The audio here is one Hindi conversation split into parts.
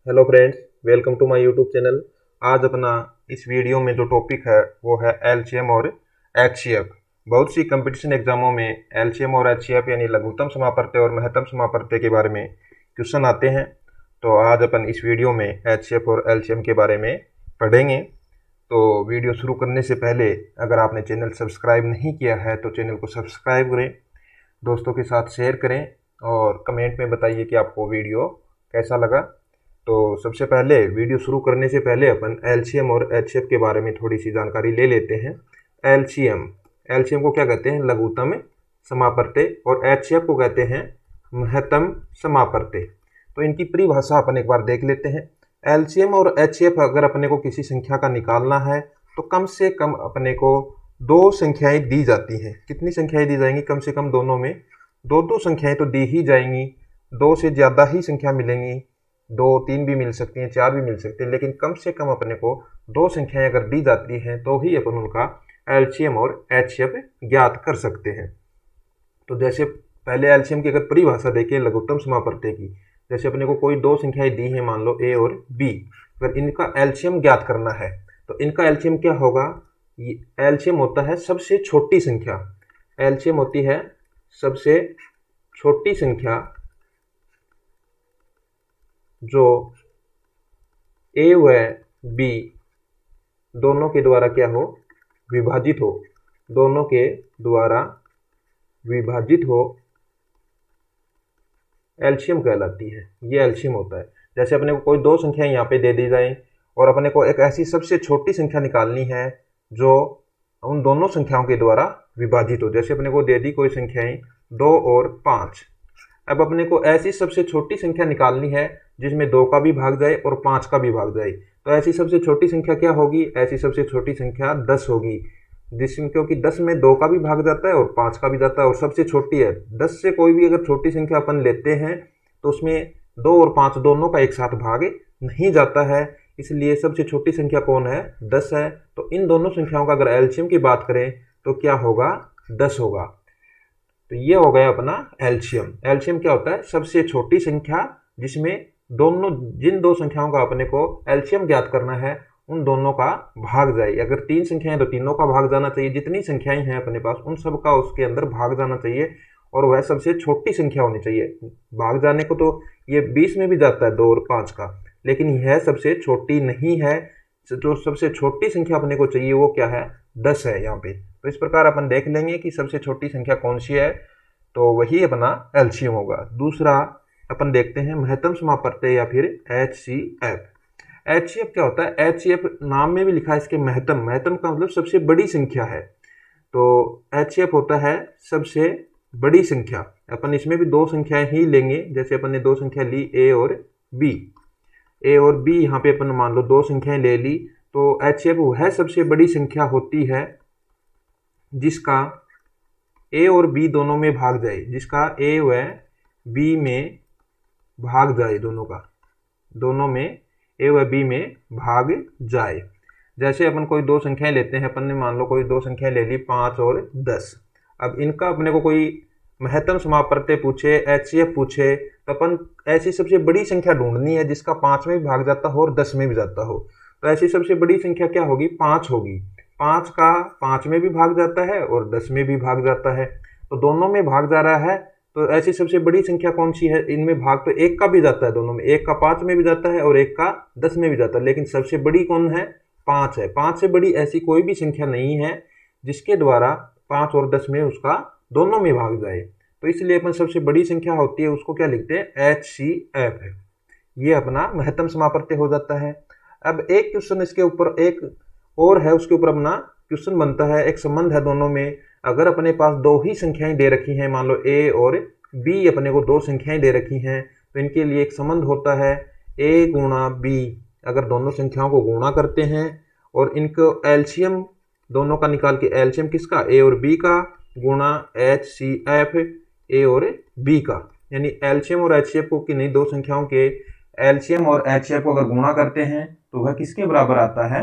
Hello friends, welcome to my YouTube channel. आज अपना इस वीडियो में जो टॉपिक है वो है एलसीएम और एचसीएफ। बहुत सी कंपटीशन एग्जामों में एलसीएम और एचसीएफ यानी लघुत्तम समापवर्ती और महत्तम समापवर्ती के बारे में क्वेश्चन आते हैं। तो आज अपन इस वीडियो में एचसीएफ और एलसीएम के बारे में पढ़ेंगे। तो वीडियो शुरू करने से पहले अगर आपने चैनल सब्सक्राइब नहीं किया है तो चैनल को सब्सक्राइब करें, दोस्तों के साथ शेयर करें और कमेंट में बताइए कि आपको वीडियो कैसा लगा। तो सबसे पहले वीडियो शुरू करने से पहले अपन एलसीएम और एचसीएफ के बारे में थोड़ी सी जानकारी ले लेते हैं। एलसीएम एलसीएम को क्या कहते हैं? लघुत्तम समापवर्ती। और एचसीएफ को कहते हैं महत्तम समापवर्ती। तो इनकी परिभाषा अपन एक बार देख लेते हैं। एलसीएम और एचसीएफ अगर अपने को किसी संख्या का निकालना है तो कम से कम अपने को दो संख्याएं दी जाती हैं। कितनी संख्याएं दी जाएंगी? कम से कम दोनों में दो दो संख्याएं तो दी ही जाएंगी। दो से ज़्यादा ही संख्या मिलेंगी, दो तीन भी मिल सकती हैं, चार भी मिल सकते हैं, लेकिन कम से कम अपने को दो संख्याएं अगर दी जाती हैं तो ही अपन उनका एलसीएम और एचसीएफ ज्ञात कर सकते हैं। तो जैसे पहले एलसीएम की अगर परिभाषा देखें लघुत्तम समापवर्ती की, जैसे अपने को कोई दो संख्याएं दी हैं, मान लो ए और बी, अगर इनका एलसीएम ज्ञात करना है तो इनका एलसीएम क्या होगा? एलसीएम होता है सबसे छोटी संख्या। एलसीएम होती है सबसे छोटी संख्या जो ए व बी दोनों के द्वारा क्या हो? विभाजित हो। दोनों के द्वारा विभाजित हो, एलसीएम कहलाती है। ये एलसीएम होता है। जैसे अपने को कोई दो संख्याएं यहाँ पे दे दी जाए और अपने को एक ऐसी सबसे छोटी संख्या निकालनी है जो उन दोनों संख्याओं के द्वारा विभाजित हो। जैसे अपने को दे दी कोई संख्याएं 2 और 5। अब अपने को ऐसी सबसे छोटी संख्या निकालनी है जिसमें 2 का भी भाग जाए और 5 का भी भाग जाए। तो ऐसी सबसे छोटी संख्या क्या होगी? ऐसी सबसे छोटी संख्या 10 होगी, जिसमें क्योंकि 10 में 2 का भी भाग जाता है और 5 का भी जाता है और सबसे छोटी है। 10 से कोई भी अगर छोटी संख्या अपन लेते हैं तो उसमें 2 और 5 दोनों का एक साथ भाग नहीं जाता है, इसलिए सबसे छोटी संख्या कौन है? 10 है। तो इन दोनों संख्याओं का अगर एलसीएम की बात करें तो क्या होगा? 10 होगा। तो ये हो गया अपना एलसीएम। एलसीएम क्या होता है? सबसे छोटी संख्या जिसमें जिन दो संख्याओं का अपने को एलसीएम ज्ञात करना है उन दोनों का भाग जाए। अगर तीन संख्याएं तो तीनों का भाग जाना चाहिए। जितनी संख्याएं हैं अपने पास उन सब का उसके अंदर भाग जाना चाहिए और वह सबसे छोटी संख्या होनी चाहिए। भाग जाने को तो ये 20 में भी जाता है 2 और 5 का, लेकिन यह सबसे छोटी नहीं है। जो सबसे छोटी संख्या अपने को चाहिए वो क्या है? 10 है यहाँ पे। तो इस प्रकार अपन देख लेंगे कि सबसे छोटी संख्या कौन सी है, तो वही अपना एलसीएम होगा। दूसरा अपन देखते हैं महत्तम समापवर्ती या फिर एचसीएफ। एचसीएफ क्या होता है? एचसीएफ नाम में भी लिखा है इसके महत्तम। महत्तम का मतलब सबसे बड़ी संख्या है। तो एचसीएफ होता है सबसे बड़ी संख्या। अपन इसमें भी दो संख्याएं ही लेंगे। जैसे अपन ने दो संख्या ली ए और बी, ए और बी यहाँ पे अपन मान लो दो संख्याएं ले ली। तो एचसीएफ वह सबसे बड़ी संख्या होती है जिसका ए और बी दोनों में भाग जाए, जिसका ए व बी में भाग जाए, दोनों में ए व बी में भाग जाए। जैसे अपन कोई दो संख्याएं लेते हैं, अपन ने मान लो कोई दो संख्याएं ले ली 5 और 10। अब इनका अपने को कोई महत्तम समापवर्ती पूछे, एचसीएफ पूछे, तो अपन ऐसी सबसे बड़ी संख्या ढूंढनी है जिसका 5 में भी भाग जाता हो और 10 में भी जाता हो। तो ऐसी सबसे बड़ी संख्या क्या होगी? 5 होगी। 5 का 5 में भी भाग जाता है और 10 में भी भाग जाता है, तो दोनों में भाग जा रहा है। तो ऐसी सबसे बड़ी संख्या कौन सी है? इनमें भाग तो एक का भी जाता है, दोनों में। एक का 5 में भी जाता है और एक का 10 में भी जाता है, लेकिन सबसे बड़ी कौन है? 5 है। 5 से बड़ी ऐसी कोई भी संख्या नहीं है जिसके द्वारा 5 और 10 में उसका दोनों में भाग जाए। तो इसलिए अपन सबसे बड़ी संख्या होती है उसको क्या लिखते हैं? एचसीएफ है। ये अपना महत्तम समापवर्ती हो जाता है। अब एक क्वेश्चन इसके ऊपर एक और है, उसके ऊपर अपना क्वेश्चन बनता है। एक संबंध है दोनों में। अगर अपने पास दो ही संख्याएं दे रखी हैं, मान लो ए और बी, अपने को दो संख्याएं दे रखी हैं, तो इनके लिए एक संबंध होता है ए गुणा बी। अगर दोनों संख्याओं को गुणा करते हैं और इनको एलसीएम दोनों का निकाल के, एलसीएम किसका? ए और बी का, गुणा एचसीएफ ए और बी का। यानी एलसीएम और एचसीएफ को किन्हीं दो संख्याओं के एलसीएम और एचसीएफ को अगर गुणा करते हैं तो वह किसके बराबर आता है?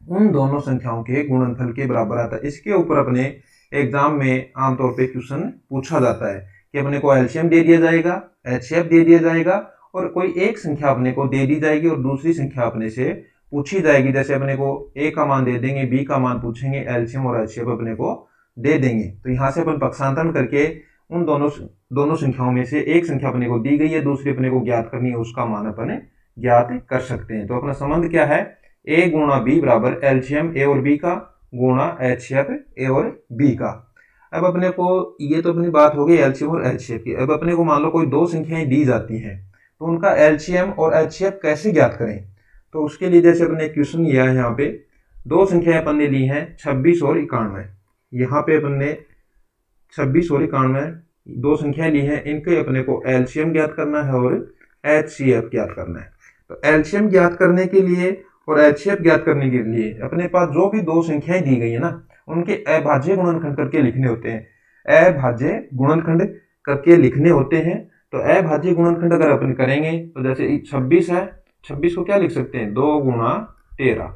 उन दोनों संख्याओं के गुणनफल के बराबर आता है। इसके ऊपर अपने एग्जाम में आमतौर पे क्वेश्चन पूछा जाता है कि अपने को एलसीएम दे दिया जाएगा, एचसीएफ दे दिया जाएगा और कोई एक संख्या अपने को दे दी जाएगी और दूसरी संख्या अपने से पूछी जाएगी। जैसे अपने को ए का मान दे देंगे, बी का मान पूछेंगे, एलसीएम और एचसीएफ अपने को दे देंगे। तो यहाँ से अपन पक्षांतरण करके उन दोनों संख्याओं में से एक संख्या अपने को दी गई है, दूसरी अपने को ज्ञात करनी है, उसका मान अपन ज्ञात कर सकते हैं। तो अपना संबंध क्या है, ए गुणा बी बराबर एलसीएम ए और बी का गुणा एचसीएफ ए और बी का। अब अपने को ये तो अपनी बात हो गई एलसीएम और एचसीएफ की। अब अपने को मान लो कोई दो संख्याएं दी जाती हैं, तो उनका एलसीएम और एचसीएफ कैसे ज्ञात करें। तो उसके लिए जैसे अपने क्वेश्चन लिया है, यहाँ पे दो संख्याएं अपन ने ली हैं 26 और 91। यहाँ पे अपन ने 26 और 91 दो संख्याएं ली हैं, इनके अपने को एलसीएम ज्ञात करना है और एचसीएफ ज्ञात करना है। तो एलसीएम ज्ञात करने के लिए और एचसीएफ ज्ञात करने के लिए अपने पास जो भी दो संख्याएं दी गई है ना, उनके अभाज्य गुणनखंड करके लिखने होते हैं। अभाज्य गुणनखंड करके लिखने होते हैं। तो अभाज्य गुणनखंड अगर अपन करेंगे तो जैसे 26 है, 26 को क्या लिख सकते हैं, 2 गुणा 13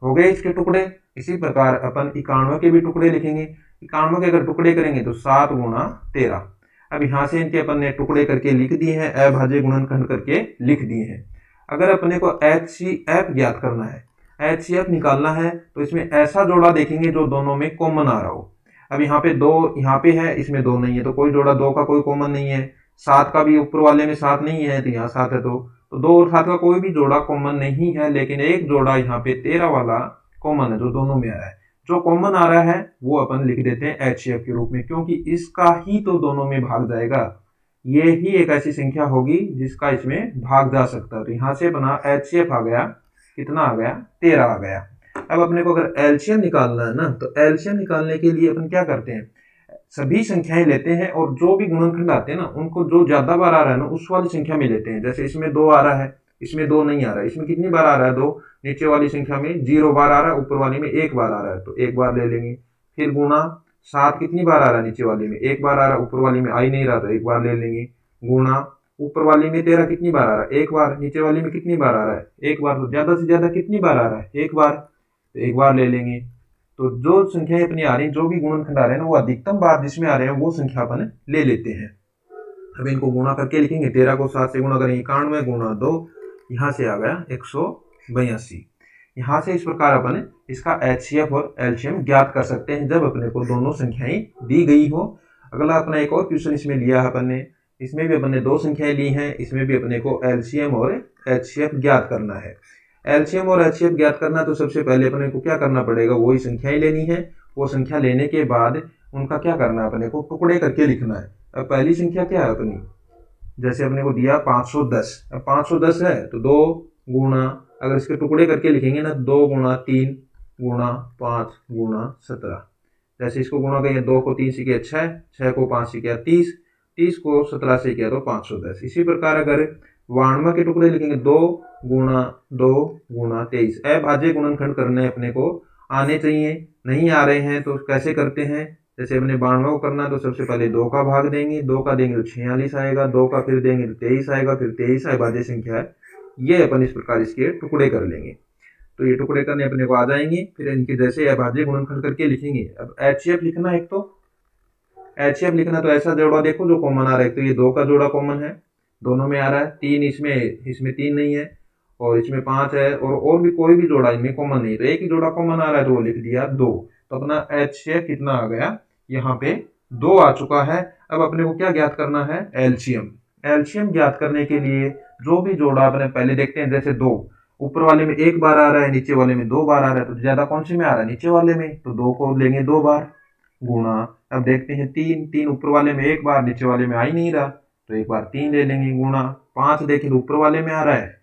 हो गए इसके टुकड़े। इसी प्रकार अपन 91 के भी टुकड़े लिखेंगे। 91 के अगर टुकड़े करेंगे तो 7 गुणा 13। अब यहाँ से इनके अपन ने टुकड़े करके लिख दिए हैं, अभाज्य गुणनखंड करके लिख दिए हैं। अगर अपने को एचसीएफ ज्ञात करना है, एचसीएफ निकालना है, तो इसमें ऐसा जोड़ा देखेंगे जो दोनों में कॉमन आ रहा हो। अब यहाँ पे 2 यहाँ पे है, इसमें 2 नहीं है, तो कोई जोड़ा 2 का कोई कॉमन नहीं है। 7 का भी ऊपर वाले में 7 नहीं है, तो यहाँ 7 है, तो 2 और 7 का कोई भी जोड़ा कॉमन नहीं है। लेकिन एक जोड़ा यहाँ पे 13 वाला कॉमन है, जो दोनों में आ रहा है। जो कॉमन आ रहा है वो अपन लिख देते हैं एचसीएफ के रूप में, क्योंकि इसका ही तो दोनों में भाग जाएगा। ये ही एक ऐसी संख्या होगी जिसका इसमें भाग जा सकता है। तो यहाँ से बना एचसीएफ आ गया, कितना आ गया, 13 आ गया। अब अपने को अगर एलसीएम निकालना है ना, तो एलसीएम निकालने के लिए अपन क्या करते हैं, सभी संख्याएं लेते हैं और जो भी गुणनखंड आते हैं ना, उनको जो ज्यादा बार आ रहा है ना, उस वाली संख्या में लेते हैं। जैसे इसमें 2 आ रहा है, इसमें 2 नहीं आ रहा है, इसमें कितनी बार आ रहा है, 2। नीचे वाली संख्या में 0 बार आ रहा है, ऊपर वाली में 1 बार आ रहा है, तो 1 बार ले लेंगे। फिर गुणा 7 कितनी बार आ रहा है, नीचे वाली में 1 बार आ रहा है, ऊपर वाली में आ ही नहीं रहा, तो 1 बार ले लेंगे। गुणा ऊपर वाली में 13 कितनी बार आ रहा है, 1 बार। नीचे वाली में कितनी बार आ रहा है, 1 बार। तो ज्यादा से ज्यादा कितनी बार आ रहा है, 1 बार, तो 1 बार ले लेंगे। तो जो संख्याएं अपनी आ रही हैं, जो भी गुणनखंड आ रहे हैं ना, वो अधिकतम बार जिसमें आ रहे हैं वो संख्या अपन ले लेते हैं। अब इनको गुणा करके लिखेंगे, 13 को 7 से गुणा करेंगे, 91 गुणा 2, यहाँ से आ गया 182। यहाँ से इस प्रकार अपन इसका एचसीएफ और एलसीएम ज्ञात कर सकते हैं, जब अपने को दोनों संख्याएं दी गई हो। अगला अपना एक और क्वेश्चन इसमें लिया है अपन ने, इसमें भी अपन ने 2 संख्याएं ली हैं, इसमें भी अपने को एलसीएम और एचसीएफ ज्ञात करना है। एलसीएम और एचसीएफ ज्ञात करना, तो सबसे पहले अपने को क्या करना पड़ेगा, वही संख्याएं लेनी है। वो संख्या लेने के बाद उनका क्या करना है, अपने को टुकड़े करके लिखना है। अब पहली संख्या क्या है अपनी, जैसे अपने को दिया 510। अब 510 है तो 2 गुणा, अगर इसके टुकड़े करके लिखेंगे ना, 2 गुणा 3 गुणा 5 गुणा 17। जैसे इसको गुणा करेंगे, 2 को 3 से किया 6, 6 को 5 से किया 30, 30 को 17 से किया तो 510। इसी प्रकार अगर 92 के टुकड़े लिखेंगे, 2 गुणा 2 गुणा 23। अभाज्य गुणनखंड करने अपने को आने चाहिए, नहीं आ रहे हैं तो कैसे करते हैं। जैसे अपने 92 को करना है तो सबसे पहले 2 का भाग देंगे, 2 का देंगे तो 46 आएगा, 2 का फिर देंगे तो 23 आएगा, फिर 23 अभाज्य संख्या है। ये अपन इस प्रकार इसके टुकड़े कर लेंगे, तो ये टुकड़े करने अपने को आ जाएंगे। फिर इनके जैसे अभाज्य गुणनखंड करके लिखेंगे। अब एचसीएफ लिखना है, एक तो एचसीएफ लिखना, तो ऐसा जोड़ा देखो जो कॉमन आ रहा है। तो ये 2 का जोड़ा कॉमन है, दोनों में आ रहा है। 3 इसमें 3 नहीं है, और इसमें 5 है, और भी कोई भी जोड़ा इनमें कॉमन नहीं, तो एक ही जोड़ा कॉमन आ रहा है, तो वो लिख दिया 2। तो अपना एचसीएफ कितना आ गया, यहाँ पे 2 आ चुका है। अब अपने को क्या ज्ञात करना है, एलसीएम। एलसीएम ज्ञात करने के लिए जो भी जोड़ा अपने पहले देखते हैं, जैसे 2 ऊपर वाले में 1 बार आ रहा है, नीचे वाले में 2 बार आ रहा है, तो ज्यादा कौन से में आ रहा है, नीचे वाले में, तो 2 को लेंगे 2 बार। गुणा, अब देखते हैं 3 ऊपर वाले में 1 बार, नीचे वाले में आ ही नहीं रहा, तो 1 बार 3 ले लेंगे। गुणा 5 देखें ऊपर वाले में आ रहा है,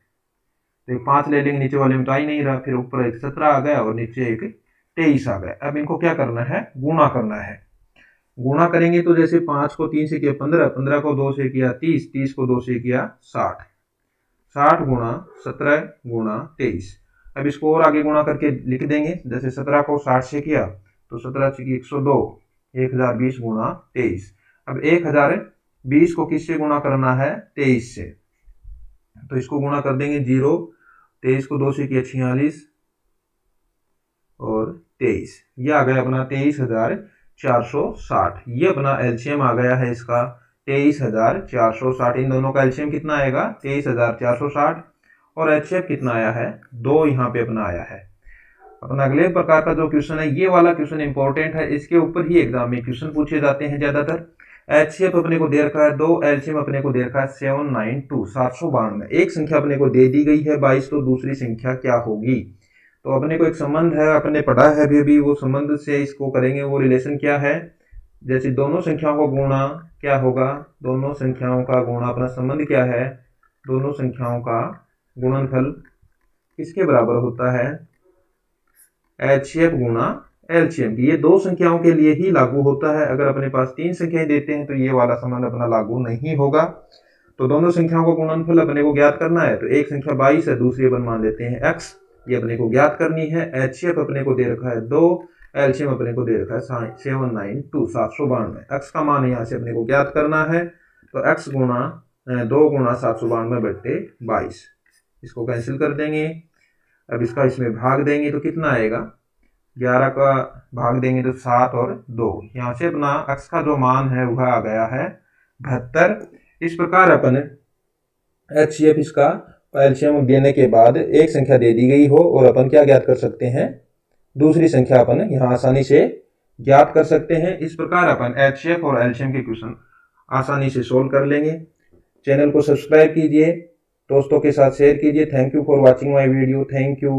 तो 5 ले लेंगे, नीचे वाले में तो आ ही नहीं रहा, फिर ऊपर एक 17 आ गया और नीचे एक 23 आ गया। अब इनको क्या करना है, गुणा करना है। गुणा करेंगे तो जैसे 5 को 3 से किया 15, 15 को 2 से किया 30, 30 को 2 से किया 60, 60 गुणा 17 गुणा 23। अब इसको और आगे गुणा करके लिख देंगे, जैसे 17 को 60 से किया तो 17 से 102, 1020 गुणा 23। अब 1020 को किससे गुणा करना है, 23 से, तो इसको गुणा कर देंगे 0, 23 को 2 से किया 46 और 23, ये आ गया अपना 23,460। ये अपना एलसीएम आ गया है इसका, 23,460। इन दोनों का एलसीएम कितना आएगा 23,460 और एचसीएफ कितना आया है 2 यहाँ पे अपना आया है। अपना अगले प्रकार का जो क्वेश्चन है, ये वाला क्वेश्चन इंपॉर्टेंट है, इसके ऊपर ही एग्जाम में क्वेश्चन पूछे जाते हैं ज्यादातर। एचसीएफ अपने को दे रखा है 2, एलसीएम अपने को दे रखा है 792 792। एक संख्या अपने को दे दी गई है 22, तो दूसरी संख्या क्या होगी। तो अपने को एक संबंध है, अपने पढ़ा है अभी वो संबंध से इसको करेंगे। वो रिलेशन क्या है, जैसे दोनों संख्याओं को गुणा क्या होगा, दोनों संख्याओं का गुणा, अपना संबंध क्या है, दोनों संख्याओं का गुणनफल किसके बराबर होता है, एचसीएफ गुणा एलसीएम। ये दो संख्याओं के लिए ही लागू होता है। अगर अपने पास 3 संख्याएं देते हैं तो ये वाला संबंध अपना लागू नहीं होगा। तो दोनों संख्याओं को गुणनफल अपने को ज्ञात करना है, तो एक संख्या 22 है, दूसरी अपन मान लेते हैं x, ये अपने को ज्ञात करनी है। एचसीएफ अपने को दे रखा है 2, एलसीएम अपने को दे रखा है 792 792। x का मान यहाँ से अपने को ज्ञात करना है, तो x गुणा 2 गुणा 792 बट्टे 22, इसको कैंसिल कर देंगे। अब इसका इसमें भाग देंगे तो कितना आएगा, 11 का भाग देंगे तो 7 और 2, यहाँ से अपना x का जो मान है वह आ गया है 72। इस प्रकार अपन एचसीएफ इसका एलसीएम देने के बाद एक संख्या दे दी गई हो और अपन क्या ज्ञात कर सकते हैं, दूसरी संख्या अपन यहाँ आसानी से ज्ञात कर सकते हैं। इस प्रकार अपन एचसीएफ और एलसीएम के क्वेश्चन आसानी से सोल्व कर लेंगे। चैनल को सब्सक्राइब कीजिए, दोस्तों के साथ शेयर कीजिए। Thank you for watching my video. Thank you.